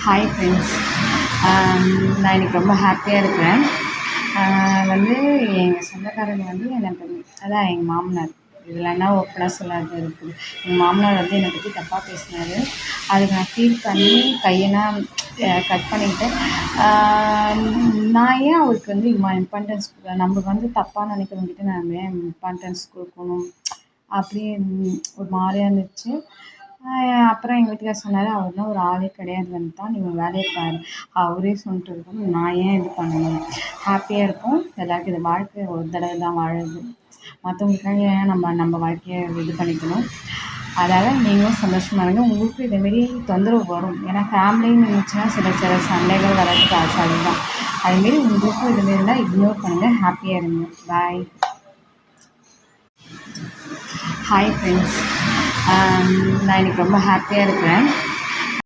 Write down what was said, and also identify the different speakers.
Speaker 1: Hi friends. நான் இன்றைக்கி ரொம்ப ஹாப்பியாக இருக்கிறேன். வந்து எங்கள் சொந்தக்காரங்க வந்து எனக்கு அதான் எங்கள் மாமனார், இதில் என்ன ஓப்பனாக சொல்லாது இருக்குது. எங்கள் மாமனார் வந்து என்னை பற்றி தப்பாக பேசினார். அதுக்கு நான் ஃபீல் பண்ணி கையெல்லாம் கட் பண்ணிக்கிட்டேன். நான் ஏன் அவருக்கு வந்து இம்பார்ட்டன்ஸ் நம்ம வந்து தப்பாக நினைக்கிறவங்ககிட்ட நான் ஏன் இம்பார்ட்டன்ஸ் கொடுக்கணும் அப்படி ஒரு மாதிரியா இருந்துச்சு. அப்புறம் எங்கள் வீட்டுக்காரர் சொன்னார், அவர்லாம் ஒரு ஆளே கிடையாது வனிதா, நீ உன் வேலையை பாரு. அவரே சொல்லிட்டு இருக்கோம், நான் ஏன் இது பண்ணணும், ஹாப்பியாக இருக்கும். எல்லாருக்கும் இது வாழ்க்கை ஒரு தடவை தான் வாழுது, மற்றவங்களுக்காக ஏன் நம்ம வாழ்க்கையை இது பண்ணிக்கணும். அதனால் நீங்களும் சந்தோஷமாக இருங்க. உங்களுக்கும் இதேமாரி தொந்தரவு வரும், ஏன்னா ஃபேமிலின்னு இருந்துச்சுன்னா சில சண்டைகள் வர்றதுக்கு ஆசாதி தான். அதுமாரி உங்களுக்கும் இதுமாரி இருந்தால் இக்னோர் பண்ணுங்கள், ஹாப்பியாக இருங்க. பாய். Hi friends. நான் இன்றைக்கி ரொம்ப ஹாப்பியாக இருக்கிறேன்.